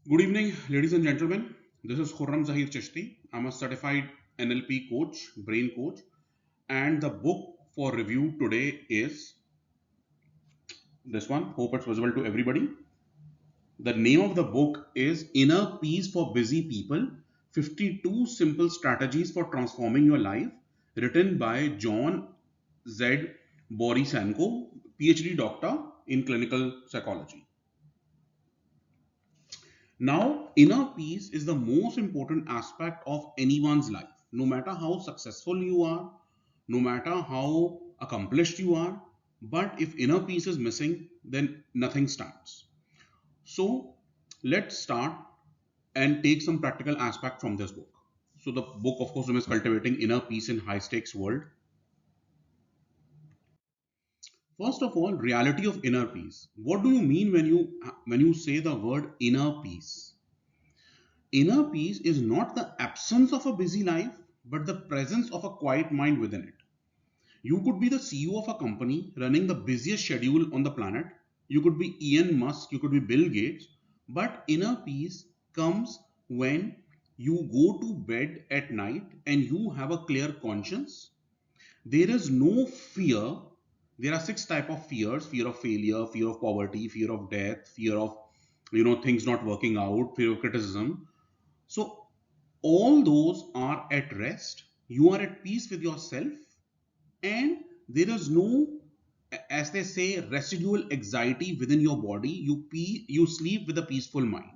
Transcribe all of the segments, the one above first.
Good evening, ladies and gentlemen. This is Khurram Zahir Chishti. I'm a certified NLP coach, brain coach, and the book for review today is this one. Hope it's visible to everybody. The name of the book is Inner Peace for Busy People 52 Simple Strategies for Transforming Your Life, written by Joan Z. Borysenko, PhD doctor in clinical psychology. Now, inner peace is the most important aspect of anyone's life. No matter how successful you are, no matter how accomplished you are, but if inner peace is missing, then nothing stands. So, let's start and take some practical aspect from this book. So, the book, of course, is Cultivating Inner Peace in High Stakes World. First of all, reality of inner peace. What do you mean when you say the word inner peace? Inner peace is not the absence of a busy life, but the presence of a quiet mind within it. You could be the CEO of a company running the busiest schedule on the planet. You could be Elon Musk, you could be Bill Gates, but inner peace comes when you go to bed at night and you have a clear conscience. There is no fear. There are six type of fears: fear of failure, fear of poverty, fear of death, fear of things not working out, fear of criticism. So all those are at rest. You are at peace with yourself, and there is no, as they say, residual anxiety within your body. You sleep with a peaceful mind.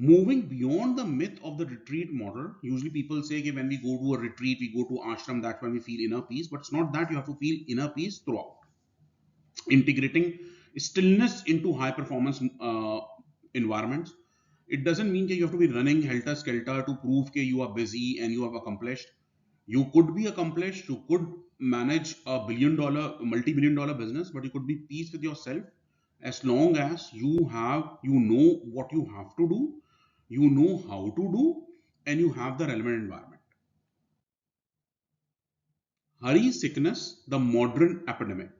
Moving beyond the myth of the retreat model, usually people say that when we go to a retreat, we go to ashram, that's when we feel inner peace. But it's not that. You have to feel inner peace throughout. Integrating stillness into high performance environments. It doesn't mean that you have to be running helter skelter to prove that you are busy and you have accomplished. You could be accomplished, you could manage a billion-dollar, multi-billion-dollar business, but you could be peace with yourself as long as you know what you have to do, you know how to do, and you have the relevant environment. Hurry sickness, the modern epidemic.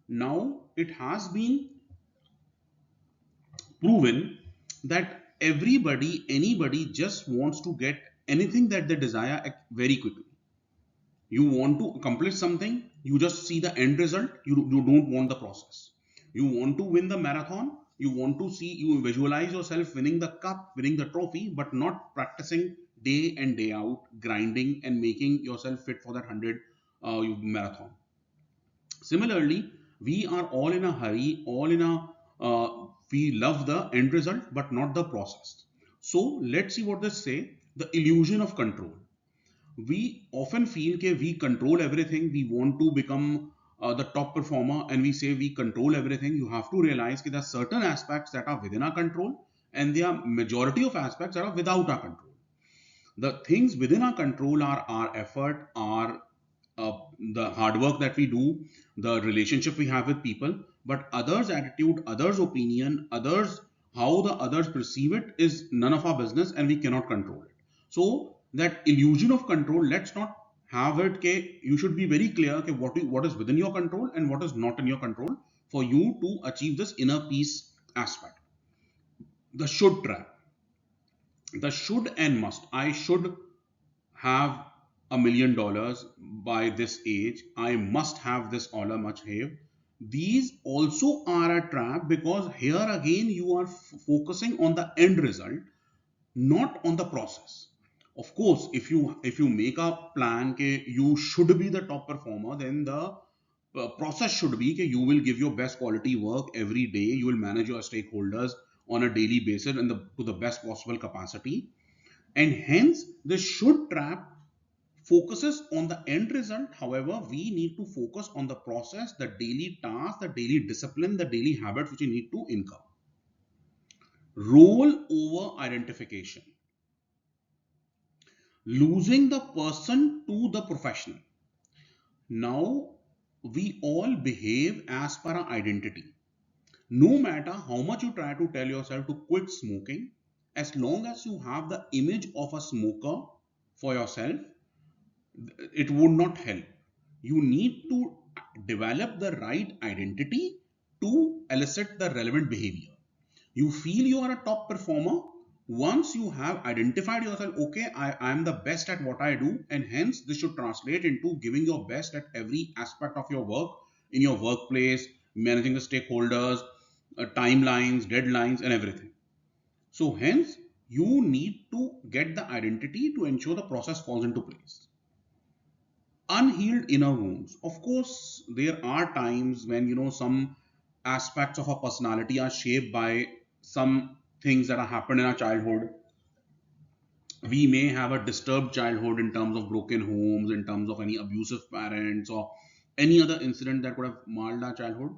Now, it has been proven that anybody just wants to get anything that they desire very quickly. You want to accomplish something, you just see the end result. You don't want the process. You want to win the marathon, you visualize yourself winning the cup, winning the trophy, but not practicing day and day out, grinding and making yourself fit for that 100 marathon. Similarly, we are all in a hurry, all in a we love the end result but not the process. So let's see what they say. The illusion of control. We often feel that we control everything. We want to become the top performer and we say we control everything. You have to realize that there are certain aspects that are within our control and there are majority of aspects that are without our control. The things within our control are our effort, our the hard work that we do, the relationship we have with people. But others' attitude, others' opinion, others, how the others perceive it is none of our business and we cannot control it. So that illusion of control, let's not have it. You should be very clear what is within your control and what is not in your control for you to achieve this inner peace aspect. The should trap. The should and must. I should have $1 million by this age. I must have this all much have. These also are a trap because here again you are focusing on the end result, not on the process. Of course, if you make a plan that you should be the top performer, then the process should be that you will give your best quality work every day. You will manage your stakeholders on a daily basis and to the best possible capacity. And hence, the should trap focuses on the end result. However, we need to focus on the process, the daily task, the daily discipline, the daily habits which you need to incur. Role over identification. Losing the person to the professional. Now, we all behave as per our identity. No matter how much you try to tell yourself to quit smoking, as long as you have the image of a smoker for yourself, it would not help. You need to develop the right identity to elicit the relevant behavior. You feel you are a top performer once you have identified yourself, okay, I am the best at what I do, and hence this should translate into giving your best at every aspect of your work, in your workplace, managing the stakeholders, timelines, deadlines, and everything. So, hence, you need to get the identity to ensure the process falls into place. Unhealed inner wounds. Of course, there are times when some aspects of our personality are shaped by some things that have happened in our childhood. We may have a disturbed childhood in terms of broken homes, in terms of any abusive parents, or any other incident that could have marred our childhood.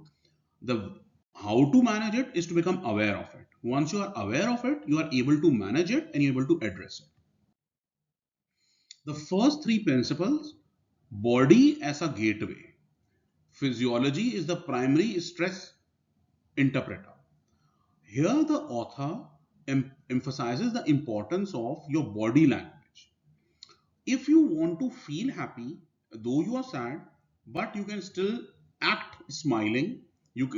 The how to manage it is to become aware of it. Once you are aware of it, you are able to manage it and you're able to address it. The first three principles: body as a gateway, physiology is the primary stress interpreter. Here, the author emphasizes the importance of your body language. If you want to feel happy, though you are sad, but you can still act smiling,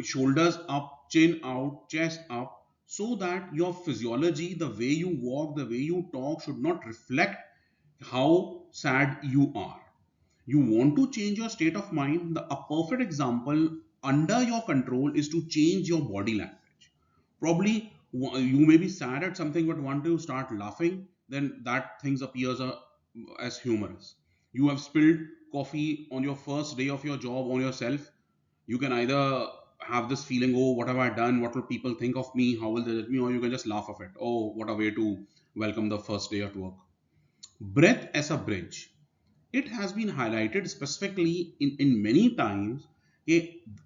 shoulders up, chin out, chest up, so that your physiology, the way you walk, the way you talk, should not reflect how sad you are. You want to change your state of mind. A perfect example under your control is to change your body language. Probably you may be sad at something, but once you start laughing, then that things appears as humorous. You have spilled coffee on your first day of your job on yourself. You can either have this feeling, oh, what have I done? What will people think of me? How will they judge me? Or you can just laugh of it. Oh, what a way to welcome the first day at work. Breath as a bridge. It has been highlighted specifically in many times.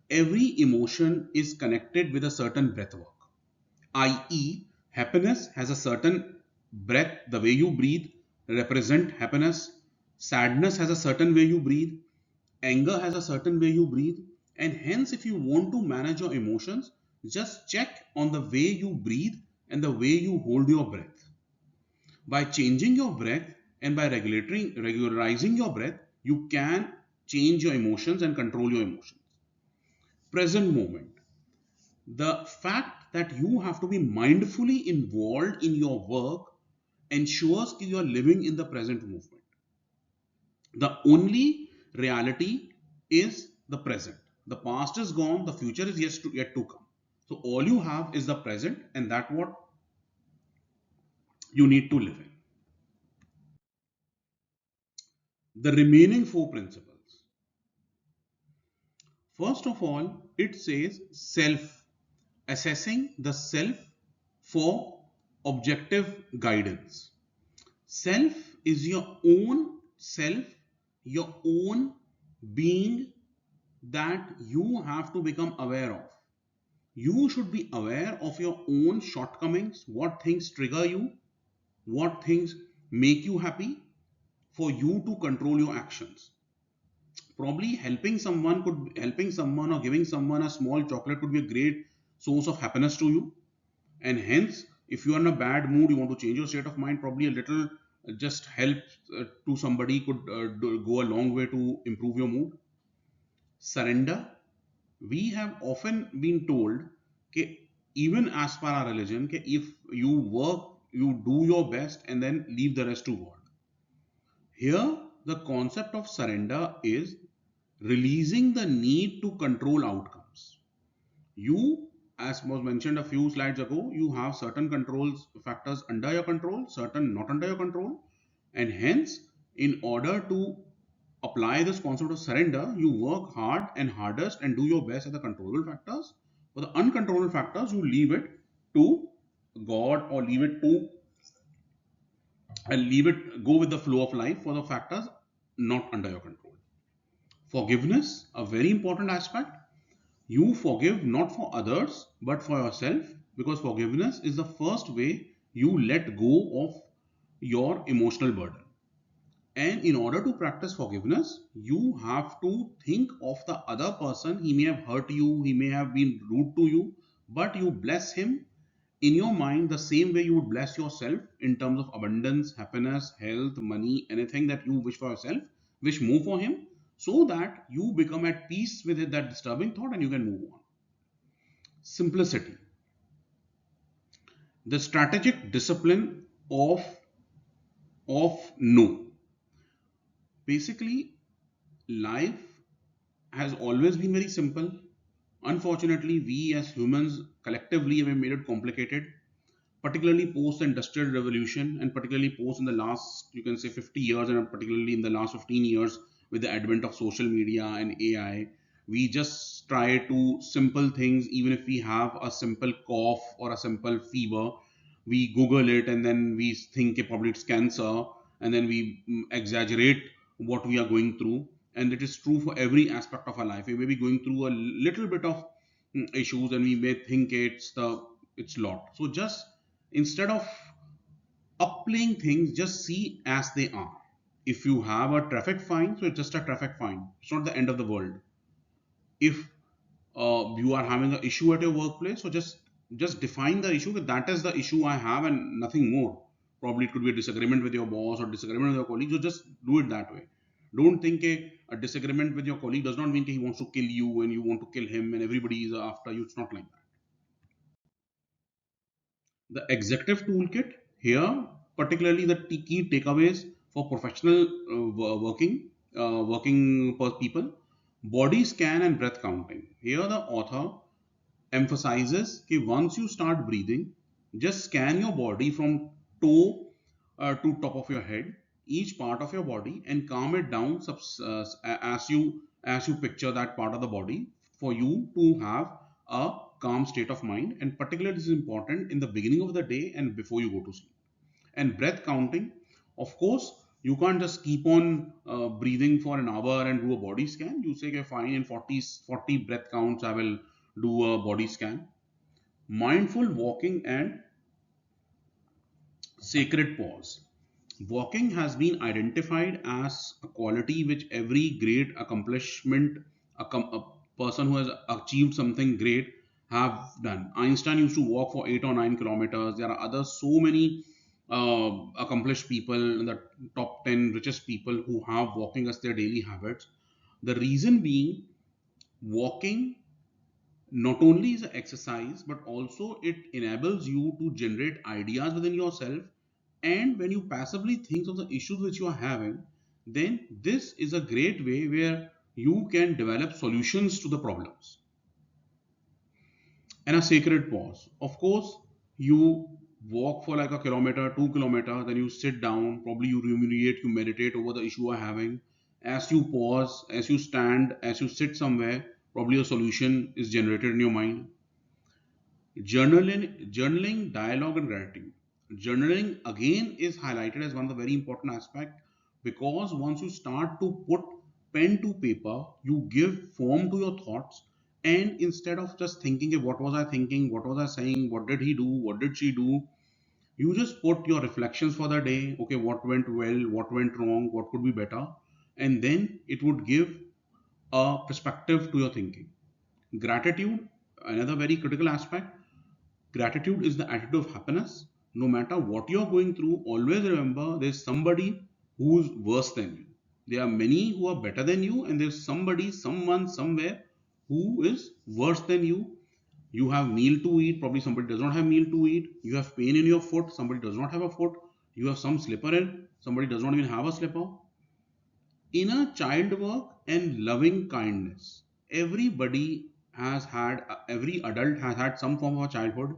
Every emotion is connected with a certain breath work, i.e., happiness has a certain breath, the way you breathe represent happiness. Sadness has a certain way you breathe. Anger has a certain way you breathe. And hence, if you want to manage your emotions, just check on the way you breathe and the way you hold your breath. By changing your breath and by regularizing your breath, you can change your emotions and control your emotions. Present moment. The fact that you have to be mindfully involved in your work ensures that you are living in the present movement. The only reality is the present. The past is gone, the future is yet to come. So all you have is the present, and that's what you need to live in. The remaining four principles. First of all, it says self, assessing the self for objective guidance. Self is your own self, your own being that you have to become aware of. You should be aware of your own shortcomings, what things trigger you, what things make you happy, for you to control your actions. Probably helping someone or giving someone a small chocolate could be a great source of happiness to you. And hence, if you are in a bad mood, you want to change your state of mind, probably a little just help to somebody could go a long way to improve your mood. Surrender. We have often been told, okay, even as per our religion, okay, if you work, you do your best and then leave the rest to God. Here, the concept of surrender is releasing the need to control outcomes. You, as was mentioned a few slides ago, you have certain controls factors under your control, certain not under your control, and hence, in order to apply this concept of surrender, you work hard and hardest and do your best at the controllable factors. For the uncontrollable factors, you leave it to God, or leave it go with the flow of life for the factors not under your control. Forgiveness, a very important aspect. You forgive not for others but for yourself, because forgiveness is the first way you let go of your emotional burden. And in order to practice forgiveness, you have to think of the other person. He may have hurt you, he may have been rude to you, but you bless him in your mind the same way you would bless yourself in terms of abundance, happiness, health, money, anything that you wish for yourself, wish more for him, so that you become at peace with it, that disturbing thought, and you can move on. Simplicity. The strategic discipline of no. Basically, life has always been very simple. Unfortunately, we as humans collectively have made it complicated, particularly post industrial revolution, and particularly post in the last, you can say, 50 years, and particularly in the last 15 years with the advent of social media and AI. We just try to simple things. Even if we have a simple cough or a simple fever, we google it, and then we think probably it's cancer, and then we exaggerate what we are going through. And it is true for every aspect of our life. We may be going through a little bit of issues, and we may think it's lot. So just instead of upplaying things, just see as they are. If you have a traffic fine, so it's just a traffic fine, it's not the end of the world. If you are having an issue at your workplace, so just define the issue, that that is the issue I have and nothing more. Probably it could be a disagreement with your boss or disagreement with your colleague, so just do it that way. Don't think a disagreement with your colleague does not mean he wants to kill you and you want to kill him and everybody is after you. It's not like that. The executive toolkit here, particularly the key takeaways for professional working people: body scan and breath counting. Here, the author emphasizes that once you start breathing, just scan your body from toe to top of your head, each part of your body, and calm it down as you picture that part of the body, for you to have a calm state of mind. And particularly this is important in the beginning of the day and before you go to sleep. And breath counting, of course, you can't just keep on breathing for an hour and do a body scan. You say, okay, fine, in 40 breath counts I will do a body scan. Mindful walking and sacred pause. Walking has been identified as a quality which every great accomplishment, a person who has achieved something great, have done. Einstein used to walk for 8 or 9 kilometers. There are other so many accomplished people in the top 10 richest people who have walking as their daily habits. The reason being, walking not only is an exercise, but also it enables you to generate ideas within yourself. And when you passively think of the issues which you are having, then this is a great way where you can develop solutions to the problems. And a sacred pause, of course, you walk for like a kilometer, 2 kilometers, then you sit down, probably you ruminate, you meditate over the issue you are having. As you pause, as you stand, as you sit somewhere, probably a solution is generated in your mind. Journaling, dialogue, and gratitude. Journaling again is highlighted as one of the very important aspect, because once you start to put pen to paper, you give form to your thoughts. And instead of just thinking, what was I thinking, what was I saying, what did he do, what did she do, you just put your reflections for the day. Okay, what went well, what went wrong, what could be better, and then it would give a perspective to your thinking. Gratitude, another very critical aspect. Gratitude is the attitude of happiness. No matter what you're going through, always remember there's somebody who's worse than you. There are many who are better than you, and there's somebody, someone, somewhere who is worse than you. You have meal to eat, probably somebody does not have meal to eat. You have pain in your foot, somebody does not have a foot. You have some slipper in, somebody does not even have a slipper. Inner child work and loving kindness. Every adult has had some form of a childhood.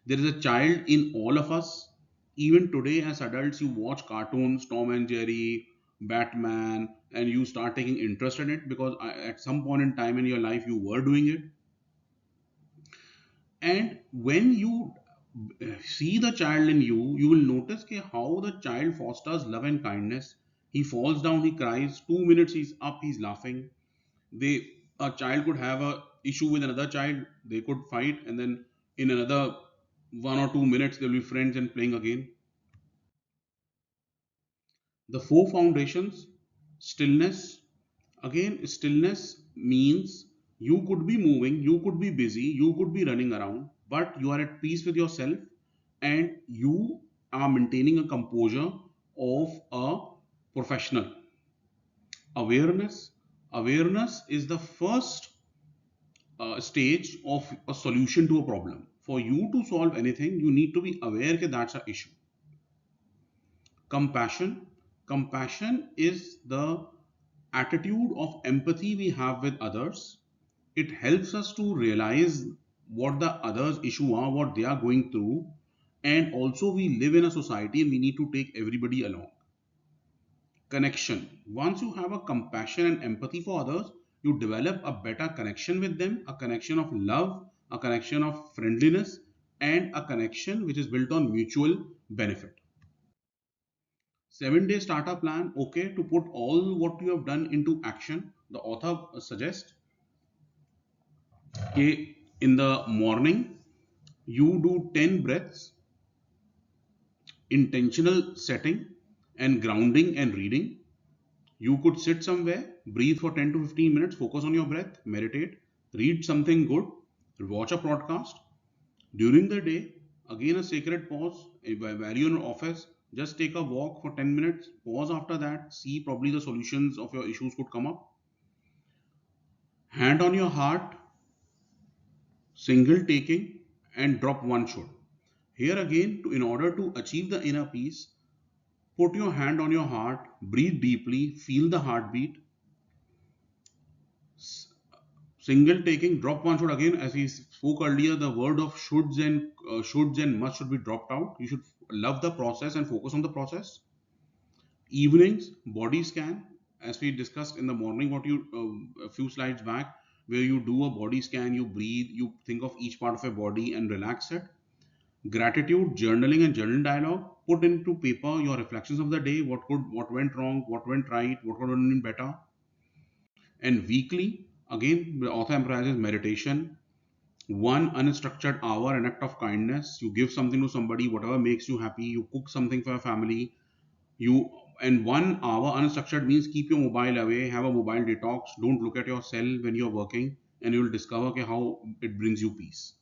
There is a child in all of us. Even today, as adults, you watch cartoons, Tom and Jerry, Batman, and you start taking interest in it because at some point in time in your life you were doing it. And when you see the child in you, you will notice how the child fosters love and kindness. He falls down, he cries. 2 minutes he's up, he's laughing. They A child could have a issue with another child, they could fight, and then in another 1 or 2 minutes they'll be friends and playing again. The four foundations. Stillness. Again, stillness means you could be moving, you could be busy, you could be running around, but you are at peace with yourself, and you are maintaining a composure of a professional. Awareness. Awareness is the first stage of a solution to a problem. For you to solve anything, you need to be aware that that's an issue. Compassion. Compassion is the attitude of empathy we have with others. It helps us to realize what the others' issue are, what they are going through, and also we live in a society and we need to take everybody along. Connection. Once you have a compassion and empathy for others, you develop a better connection with them, a connection of love, a connection of friendliness, and a connection which is built on mutual benefit. 7-day starter plan. Okay, to put all what you have done into action, the author suggests, okay, in the morning you do 10 breaths, intentional setting, and grounding and reading. You could sit somewhere, breathe for 10 to 15 minutes, focus on your breath, meditate, read something good, watch a podcast. During the day, again a sacred pause, while you're in office, just take a walk for 10 minutes, pause after that, see probably the solutions of your issues could come up. Hand on your heart, single taking, and drop one should. Here again, in order to achieve the inner peace, put your hand on your heart, breathe deeply, feel the heartbeat. Single taking, drop one should. Again, as we spoke earlier, the word of shoulds and must should be dropped out. You should love the process and focus on the process. Evenings, body scan, as we discussed in the morning, what you a few slides back, where you do a body scan, you breathe, you think of each part of your body and relax it. Gratitude, journaling, and journal dialogue. Put into paper your reflections of the day. What went wrong, what went right, what could have been better. And weekly, again, the author emphasizes meditation. One unstructured hour, an act of kindness. You give something to somebody, whatever makes you happy. You cook something for your family. You and 1 hour unstructured means keep your mobile away. Have a mobile detox. Don't look at your cell when you're working, and you will discover okay, how it brings you peace.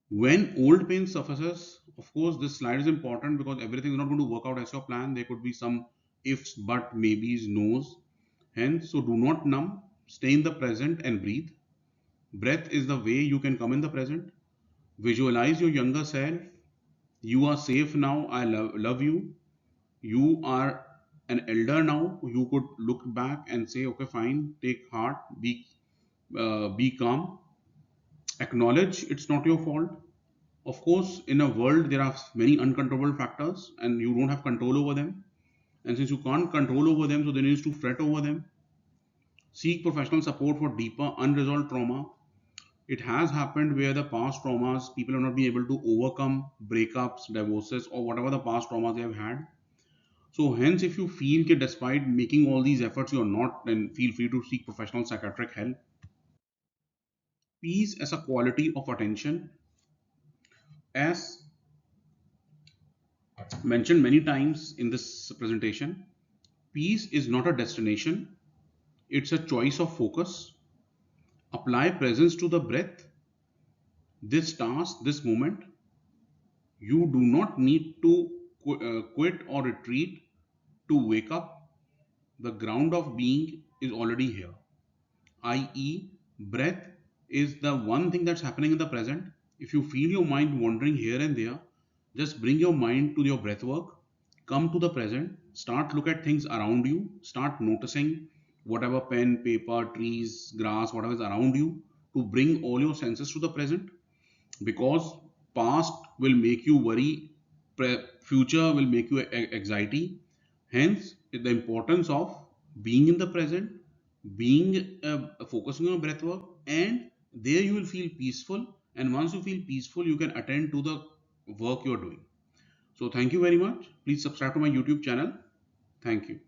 When old pain surfaces, of course, this slide is important because everything is not going to work out as your plan. There could be some ifs, but, maybes, no's. Hence, so do not numb. Stay in the present and breathe. Breath is the way you can come in the present. Visualize your younger self. You are safe now. I love you. You are an elder now. You could look back and say, okay, fine, take heart, be calm, acknowledge it's not your fault. Of course, in a world there are many uncontrollable factors and you don't have control over them. And since you can't control over them, so there needs to fret over them. Seek professional support for deeper unresolved trauma. It has happened where the past traumas, people have not been able to overcome breakups, divorces, or whatever the past traumas they have had. So hence, if you feel that despite making all these efforts, you're not, then feel free to seek professional psychiatric help. Peace as a quality of attention. As mentioned many times in this presentation, peace is not a destination, it's a choice of focus. Apply presence to the breath, this task, this moment. You do not need to quit or retreat to wake up. The ground of being is already here, i.e., breath is the one thing that's happening in the present. If you feel your mind wandering here and there, just bring your mind to your breath work, come to the present, start look at things around you, start noticing whatever pen, paper, trees, grass, whatever is around you, to bring all your senses to the present, because past will make you worry, future will make you anxiety. Hence the importance of being in the present, being focusing on breath work, and there you will feel peaceful, and once you feel peaceful you can attend to the work you're doing. So thank you very much. Please subscribe to my YouTube channel. Thank you.